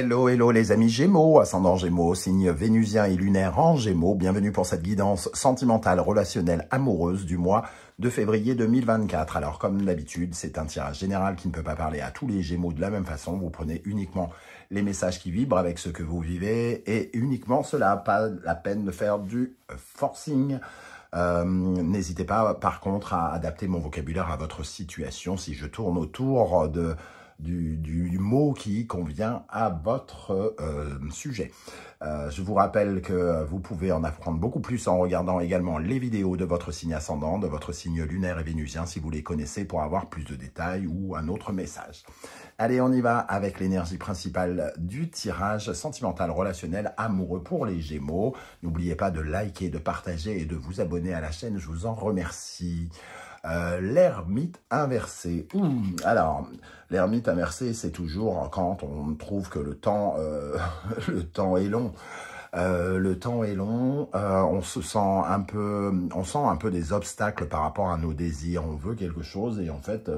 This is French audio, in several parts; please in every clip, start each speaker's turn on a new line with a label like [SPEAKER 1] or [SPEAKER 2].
[SPEAKER 1] Hello, hello les amis Gémeaux, ascendant Gémeaux, signe vénusien et lunaire en Gémeaux. Bienvenue pour cette guidance sentimentale, relationnelle, amoureuse du mois de février 2024. Alors comme d'habitude, c'est un tirage général qui ne peut pas parler à tous les Gémeaux de la même façon. Vous prenez uniquement les messages qui vibrent avec ce que vous vivez et uniquement cela, pas la peine de faire du forcing. N'hésitez pas par contre à adapter mon vocabulaire à votre situation si je tourne autour du mot qui convient à votre sujet. Je vous rappelle que vous pouvez en apprendre beaucoup plus en regardant également les vidéos de votre signe ascendant, de votre signe lunaire et vénusien, si vous les connaissez, pour avoir plus de détails ou un autre message. Allez, on y va avec l'énergie principale du tirage sentimental, relationnel, amoureux pour les Gémeaux. N'oubliez pas de liker, de partager et de vous abonner à la chaîne, je vous en remercie. L'ermite inversé. Alors, l'ermite inversé, c'est toujours quand on trouve que le temps est long. Le temps est long, on sent un peu des obstacles par rapport à nos désirs. On veut quelque chose et en fait,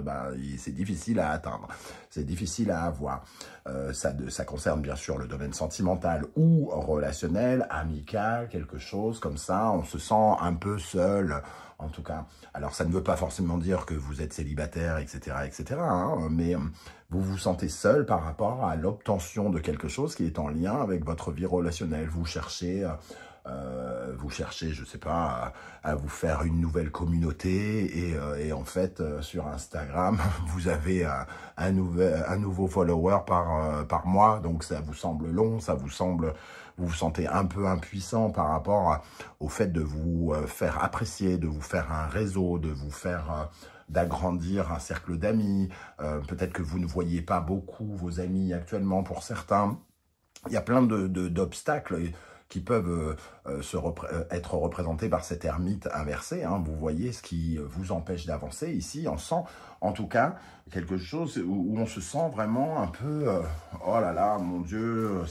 [SPEAKER 1] c'est difficile à atteindre, c'est difficile à avoir. Ça concerne bien sûr le domaine sentimental ou relationnel, amical, quelque chose comme ça. On se sent un peu seul, en tout cas. Alors, ça ne veut pas forcément dire que vous êtes célibataire, etc., etc., hein, mais vous vous sentez seul par rapport à l'obtention de quelque chose qui est en lien avec votre vie relationnelle. Vous cherchez, je sais pas, à vous faire une nouvelle communauté et en fait, sur Instagram, vous avez un nouveau follower par mois, donc ça vous semble long, vous vous sentez un peu impuissant par rapport au fait de vous faire apprécier, de vous faire un réseau, de vous faire d'agrandir un cercle d'amis. Peut-être que vous ne voyez pas beaucoup vos amis actuellement pour certains. Il y a plein d'obstacles qui peuvent être représentés par cette ermite inversée. Hein. Vous voyez ce qui vous empêche d'avancer. Ici, on sent en tout cas quelque chose où on se sent vraiment un peu oh là là, mon Dieu,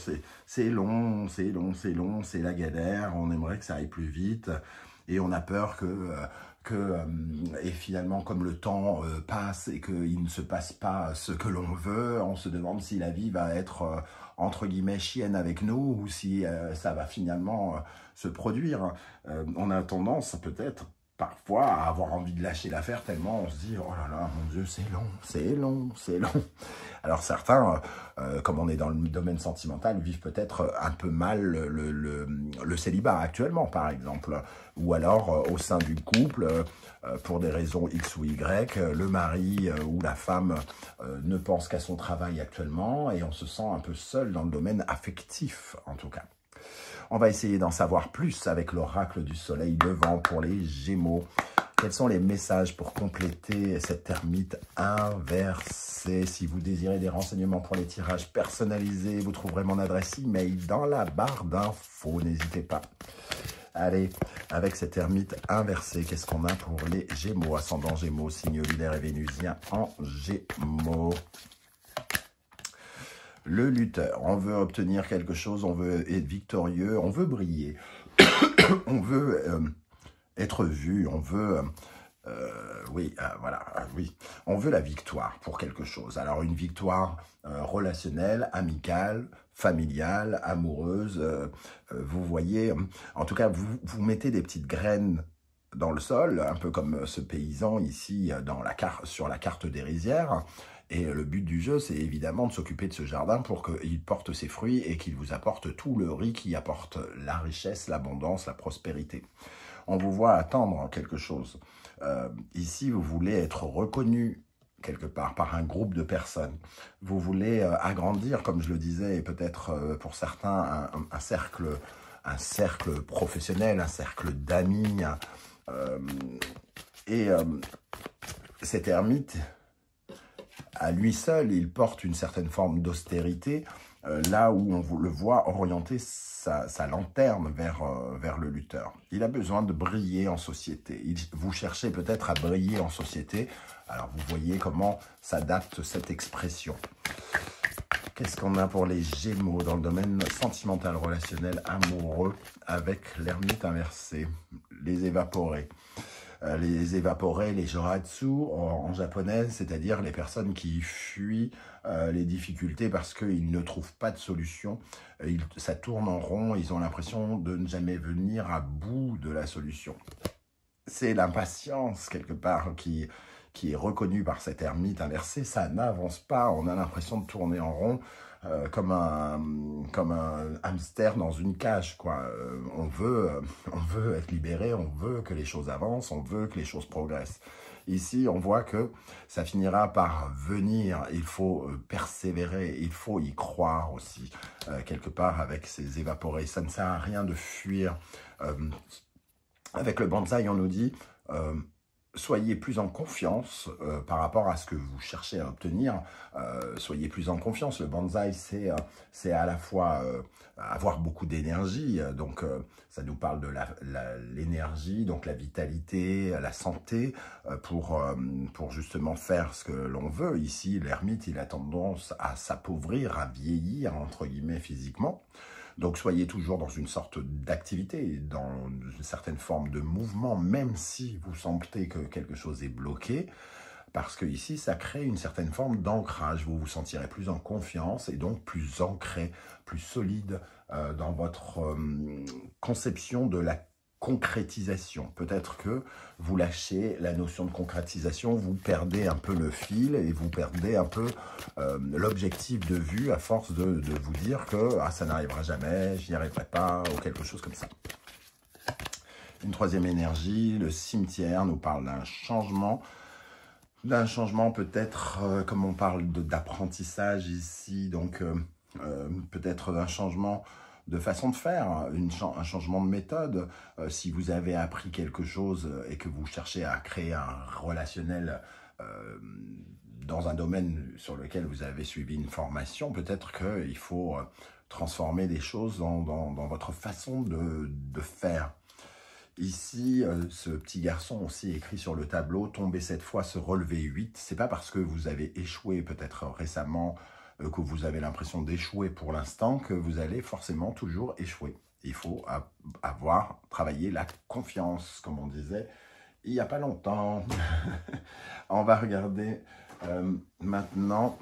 [SPEAKER 1] c'est long, c'est la galère, on aimerait que ça aille plus vite et on a peur et finalement, comme le temps passe et qu'il ne se passe pas ce que l'on veut, on se demande si la vie va être, entre guillemets, chienne avec nous ou si ça va finalement se produire. On a tendance, peut-être, parfois, à avoir envie de lâcher l'affaire tellement on se dit « Oh là là, mon Dieu, c'est long, c'est long, c'est long ». Alors certains, comme on est dans le domaine sentimental, vivent peut-être un peu mal le célibat actuellement, par exemple. Ou alors, au sein du couple, pour des raisons X ou Y, le mari ou la femme ne pense qu'à son travail actuellement et on se sent un peu seul dans le domaine affectif, en tout cas. On va essayer d'en savoir plus avec l'oracle du soleil levant pour les Gémeaux. Quels sont les messages pour compléter cette ermite inversée? Si vous désirez des renseignements pour les tirages personnalisés, vous trouverez mon adresse email dans la barre d'infos. N'hésitez pas. Allez, avec cette ermite inversée, qu'est-ce qu'on a pour les Gémeaux? Ascendant Gémeaux, signe lunaire et vénusien en Gémeaux. Le lutteur, on veut obtenir quelque chose, on veut être victorieux, on veut briller, on veut être vu, on veut, oui, on veut la victoire pour quelque chose. Alors une victoire relationnelle, amicale, familiale, amoureuse, vous voyez, en tout cas vous mettez des petites graines dans le sol, un peu comme ce paysan ici sur la carte des rizières. Et le but du jeu, c'est évidemment de s'occuper de ce jardin pour qu'il porte ses fruits et qu'il vous apporte tout le riz qui apporte la richesse, l'abondance, la prospérité. On vous voit attendre quelque chose. Ici, vous voulez être reconnu quelque part par un groupe de personnes. Vous voulez agrandir, comme je le disais, et peut-être pour certains, un cercle professionnel, un cercle d'amis. Cet ermite, à lui seul, il porte une certaine forme d'austérité, là où on le voit orienter sa lanterne vers le lutteur. Il a besoin de briller en société. Vous cherchez peut-être à briller en société. Alors, vous voyez comment s'adapte cette expression. Qu'est-ce qu'on a pour les Gémeaux dans le domaine sentimental, relationnel, amoureux, avec l'ermite inversée, les évaporés? Les évaporés, les joratsu en japonais, c'est-à-dire les personnes qui fuient les difficultés parce qu'ils ne trouvent pas de solution. Ça tourne en rond, ils ont l'impression de ne jamais venir à bout de la solution. C'est l'impatience, quelque part, qui est reconnue par cet ermite inversé. Ça n'avance pas, on a l'impression de tourner en rond comme un hamster dans une cage, quoi. On veut être libéré, on veut que les choses avancent, on veut que les choses progressent. Ici, on voit que ça finira par venir, il faut persévérer, il faut y croire aussi, quelque part, avec ces évaporés. Ça ne sert à rien de fuir. Avec le bonsaï, on nous dit soyez plus en confiance par rapport à ce que vous cherchez à obtenir. Soyez plus en confiance. Le bonsaï, c'est à la fois avoir beaucoup d'énergie. Donc, ça nous parle de l'énergie, donc la vitalité, la santé, pour justement faire ce que l'on veut. Ici, l'ermite, il a tendance à s'appauvrir, à vieillir, entre guillemets, physiquement. Donc, soyez toujours dans une sorte d'activité, dans une certaine forme de mouvement, même si vous sentez que quelque chose est bloqué, parce que ici, ça crée une certaine forme d'ancrage. Vous vous sentirez plus en confiance et donc plus ancré, plus solide dans votre conception de la concrétisation. Peut-être que vous lâchez la notion de concrétisation, vous perdez un peu le fil et vous perdez un peu l'objectif de vue à force de vous dire que ça n'arrivera jamais, j'y arriverai pas, ou quelque chose comme ça. Une troisième énergie, le cimetière, nous parle d'un changement peut-être, comme on parle d'apprentissage ici, donc peut-être d'un changement de façon de faire, un changement de méthode. Si vous avez appris quelque chose et que vous cherchez à créer un relationnel dans un domaine sur lequel vous avez suivi une formation, peut-être qu'il faut transformer des choses dans votre façon de faire. Ici, ce petit garçon aussi écrit sur le tableau, tomber 7 fois, se relever 8. C'est pas parce que vous avez échoué peut-être récemment, que vous avez l'impression d'échouer pour l'instant, que vous allez forcément toujours échouer. Il faut avoir travaillé la confiance, comme on disait il n'y a pas longtemps. On va regarder maintenant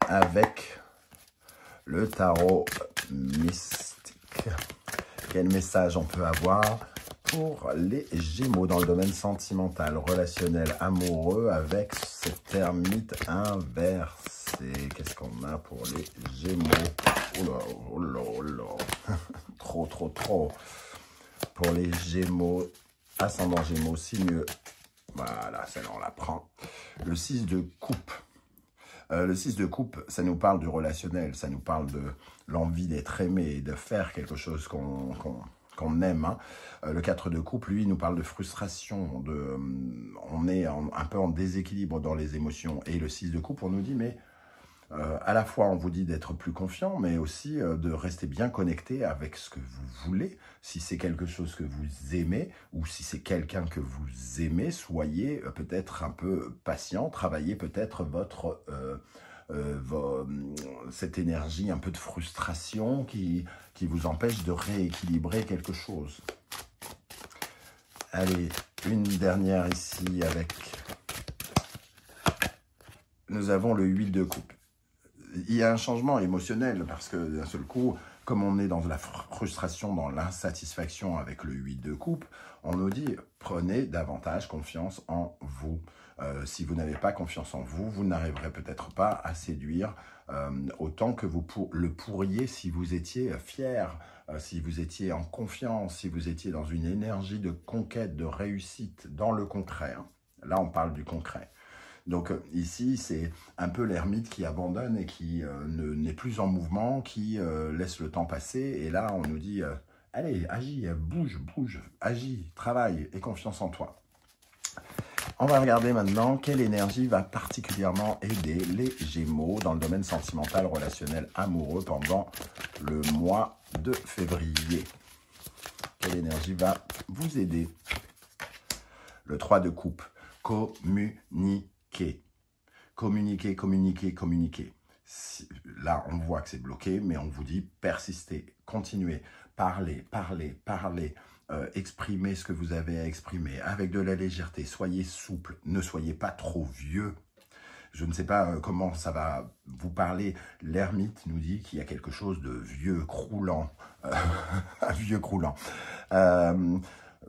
[SPEAKER 1] avec le tarot mystique. Quel message on peut avoir pour les Gémeaux dans le domaine sentimental, relationnel, amoureux avec cet ermite inversé? Qu'est-ce qu'on a pour les Gémeaux? Oh là, oh là, oh là. Trop. Pour les Gémeaux, ascendant Gémeaux, signe... Voilà, celle-là, on la prend. Le 6 de coupe. Le 6 de coupe, ça nous parle du relationnel, ça nous parle de l'envie d'être aimé, de faire quelque chose qu'on aime. Hein. Le 4 de coupe, lui, nous parle de frustration, on est un peu en déséquilibre dans les émotions. Et le 6 de coupe, on nous dit, mais à la fois, on vous dit d'être plus confiant, mais aussi de rester bien connecté avec ce que vous voulez. Si c'est quelque chose que vous aimez, ou si c'est quelqu'un que vous aimez, soyez peut-être un peu patient, travaillez peut-être cette énergie un peu de frustration qui vous empêche de rééquilibrer quelque chose. Allez, une dernière ici avec... Nous avons le 8 de coupe. Il y a un changement émotionnel parce que d'un seul coup, comme on est dans la frustration, dans l'insatisfaction avec le 8 de coupe, on nous dit prenez davantage confiance en vous. Si vous n'avez pas confiance en vous, vous n'arriverez peut-être pas à séduire autant que vous le pourriez si vous étiez fier, si vous étiez en confiance, si vous étiez dans une énergie de conquête, de réussite, dans le concret. Hein. Là, on parle du concret. Donc ici, c'est un peu l'ermite qui abandonne et qui n'est plus en mouvement, qui laisse le temps passer. Et là, on nous dit, allez, agis, bouge, agis, travaille, aie confiance en toi. On va regarder maintenant quelle énergie va particulièrement aider les Gémeaux dans le domaine sentimental, relationnel, amoureux pendant le mois de février. Quelle énergie va vous aider? Le 3 de coupe, communiquer. Communiquer. Là, on voit que c'est bloqué, mais on vous dit persistez, continuez, parlez, parlez, parlez. Exprimez ce que vous avez à exprimer avec de la légèreté. Soyez souple, ne soyez pas trop vieux. Je ne sais pas comment ça va vous parler. L'ermite nous dit qu'il y a quelque chose de vieux, croulant. Un vieux croulant.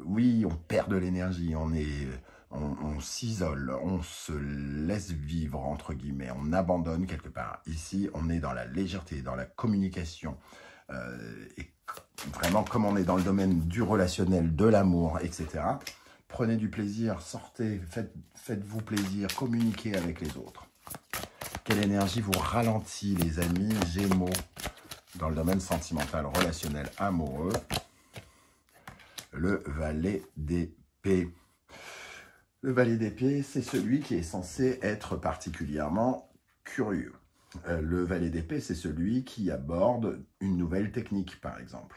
[SPEAKER 1] Oui, on perd de l'énergie, on s'isole, on se laisse vivre, entre guillemets, on abandonne quelque part. Ici, on est dans la légèreté, dans la communication. Et vraiment, comme on est dans le domaine du relationnel, de l'amour, etc., prenez du plaisir, sortez, faites-vous plaisir, communiquez avec les autres. Quelle énergie vous ralentit, les amis Gémeaux, dans le domaine sentimental, relationnel, amoureux? Le valet d'épée. Le valet d'épée, c'est celui qui est censé être particulièrement curieux. Le valet d'épée, c'est celui qui aborde une nouvelle technique, par exemple,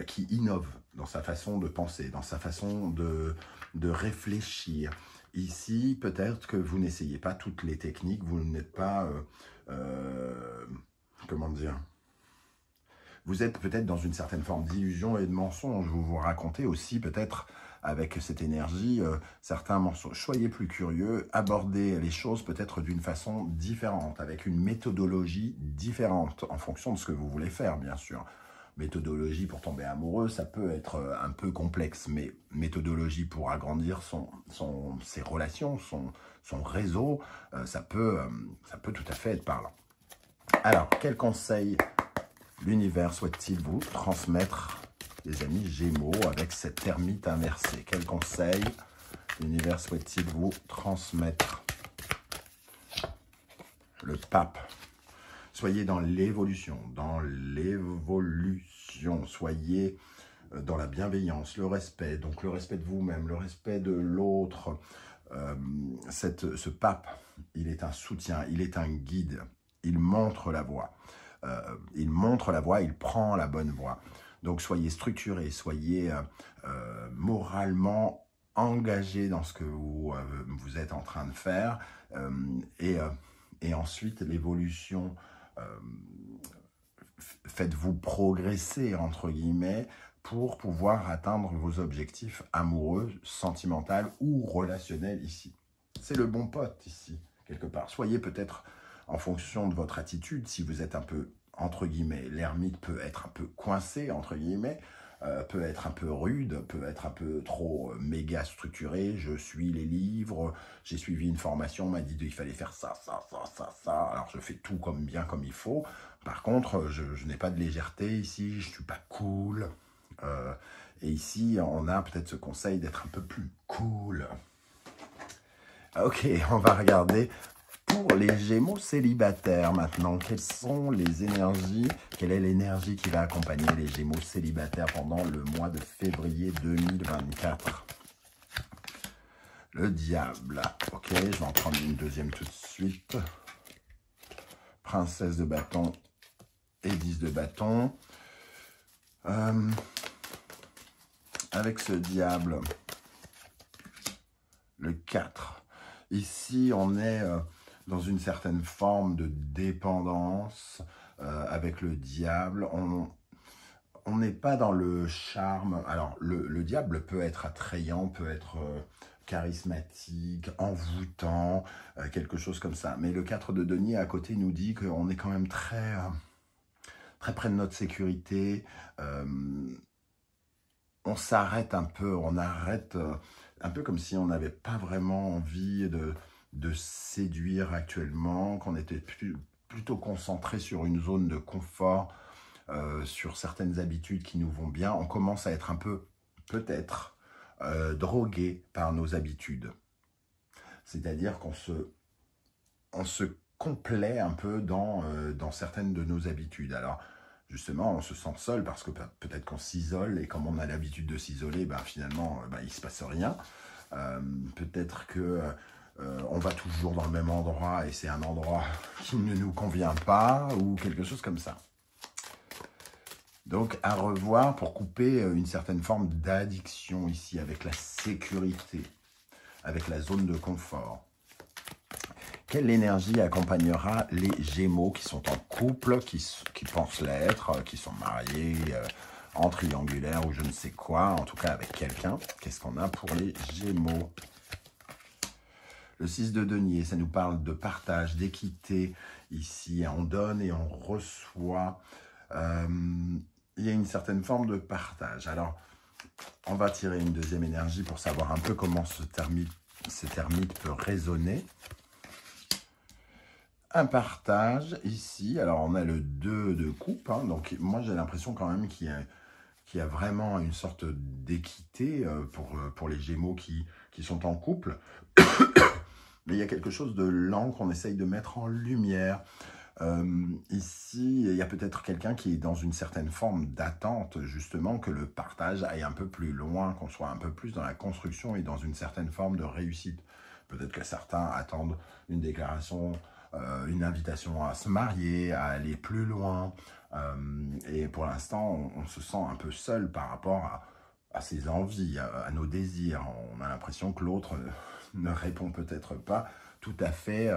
[SPEAKER 1] qui innove dans sa façon de penser, dans sa façon de réfléchir. Ici, peut-être que vous n'essayez pas toutes les techniques, vous n'êtes pas, comment dire, vous êtes peut-être dans une certaine forme d'illusion et de mensonge. Vous vous racontez aussi peut-être avec cette énergie certains mensonges. Soyez plus curieux, abordez les choses peut-être d'une façon différente, avec une méthodologie différente, en fonction de ce que vous voulez faire, bien sûr. Méthodologie pour tomber amoureux, ça peut être un peu complexe, mais méthodologie pour agrandir ses relations, son réseau, ça peut tout à fait être parlant. Alors, quel conseil l'univers souhaite-t-il vous transmettre, les amis Gémeaux, avec cette ermite inversée? Quel conseil l'univers souhaite-t-il vous transmettre? Le pape. Soyez dans l'évolution, soyez dans la bienveillance, le respect, donc le respect de vous-même, le respect de l'autre. Ce pape, il est un soutien, il est un guide, il montre la voie. Il prend la bonne voie. Donc soyez structurés, soyez moralement engagés dans ce que vous êtes en train de faire. Et ensuite, l'évolution, faites-vous progresser, entre guillemets, pour pouvoir atteindre vos objectifs amoureux, sentimentaux ou relationnels ici. C'est le bon pote ici, quelque part. Soyez peut-être, en fonction de votre attitude, si vous êtes un peu, entre guillemets, l'ermite peut être un peu coincé, entre guillemets, peut être un peu rude, peut être un peu trop méga structuré. Je suis les livres, j'ai suivi une formation, on m'a dit qu'il fallait faire ça. Alors je fais tout bien comme il faut. Par contre, je n'ai pas de légèreté ici, je ne suis pas cool. Et ici, on a peut-être ce conseil d'être un peu plus cool. Ok, on va regarder pour les Gémeaux célibataires maintenant. Quelles sont les énergies? Quelle est l'énergie qui va accompagner les Gémeaux célibataires pendant le mois de février 2024? Le diable. Ok, je vais en prendre une deuxième tout de suite. Princesse de bâton et 10 de bâton. Avec ce diable, le 4. Ici, on est dans une certaine forme de dépendance avec le diable. On n'est pas dans le charme. Alors, le diable peut être attrayant, peut être charismatique, envoûtant, quelque chose comme ça. Mais le 4 de denier à côté nous dit qu'on est quand même très près de notre sécurité. On s'arrête un peu, on arrête un peu comme si on n'avait pas vraiment envie de séduire actuellement, qu'on était plutôt concentré sur une zone de confort, sur certaines habitudes qui nous vont bien. On commence à être un peu, peut-être, drogué par nos habitudes. C'est-à-dire qu'on se complaît un peu dans certaines de nos habitudes. Alors, justement, on se sent seul parce que peut-être qu'on s'isole et comme on a l'habitude de s'isoler, finalement, il ne se passe rien. Peut-être que on va toujours dans le même endroit et c'est un endroit qui ne nous convient pas ou quelque chose comme ça. Donc, à revoir pour couper une certaine forme d'addiction ici avec la sécurité, avec la zone de confort. Quelle énergie accompagnera les Gémeaux qui sont en couple, qui pensent l'être, qui sont mariés en triangulaire ou je ne sais quoi, en tout cas avec quelqu'un? Qu'est-ce qu'on a pour les Gémeaux? Le 6 de denier, ça nous parle de partage, d'équité. Ici, on donne et on reçoit. Il y a une certaine forme de partage. Alors, on va tirer une deuxième énergie pour savoir un peu comment ce termite peut résonner. Un partage ici. Alors, on a le 2 de coupe. Hein, donc, moi, j'ai l'impression quand même qu'il y a vraiment une sorte d'équité pour les Gémeaux qui sont en couple. Mais il y a quelque chose de lent qu'on essaye de mettre en lumière. Ici, il y a peut-être quelqu'un qui est dans une certaine forme d'attente, justement, que le partage aille un peu plus loin, qu'on soit un peu plus dans la construction et dans une certaine forme de réussite. Peut-être que certains attendent une déclaration, une invitation à se marier, à aller plus loin. Et pour l'instant, on se sent un peu seul par rapport à ses envies, à nos désirs. On a l'impression que l'autre ne répond peut-être pas tout à fait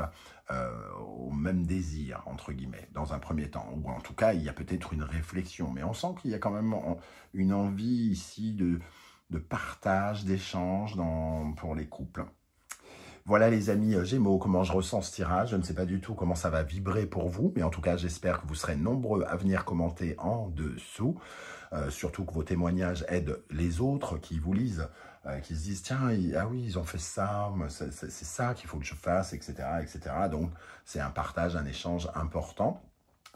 [SPEAKER 1] au même désir, entre guillemets, dans un premier temps. Ou en tout cas, il y a peut-être une réflexion. Mais on sent qu'il y a quand même une envie ici de partage, d'échange pour les couples. Voilà les amis Gémeaux, comment je ressens ce tirage. Je ne sais pas du tout comment ça va vibrer pour vous, mais en tout cas, j'espère que vous serez nombreux à venir commenter en dessous. Surtout que vos témoignages aident les autres qui vous lisent, qui se disent « Tiens, ah oui, ils ont fait ça, c'est ça qu'il faut que je fasse, etc. etc. » Donc, c'est un partage, un échange important.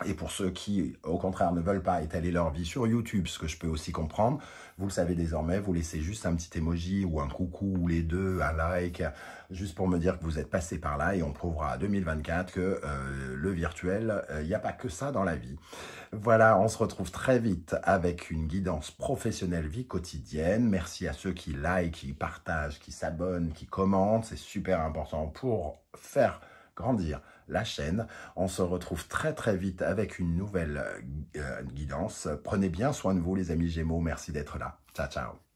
[SPEAKER 1] Et pour ceux qui, au contraire, ne veulent pas étaler leur vie sur YouTube, ce que je peux aussi comprendre, vous le savez désormais, vous laissez juste un petit emoji ou un coucou ou les deux, un like, juste pour me dire que vous êtes passé par là et on prouvera à 2024 que le virtuel, il n'y a pas que ça dans la vie. Voilà, on se retrouve très vite avec une guidance professionnelle vie quotidienne. Merci à ceux qui like, qui partagent, qui s'abonnent, qui commentent. C'est super important pour faire grandir la chaîne. On se retrouve très très vite avec une nouvelle guidance. Prenez bien soin de vous les amis Gémeaux. Merci d'être là. Ciao, ciao.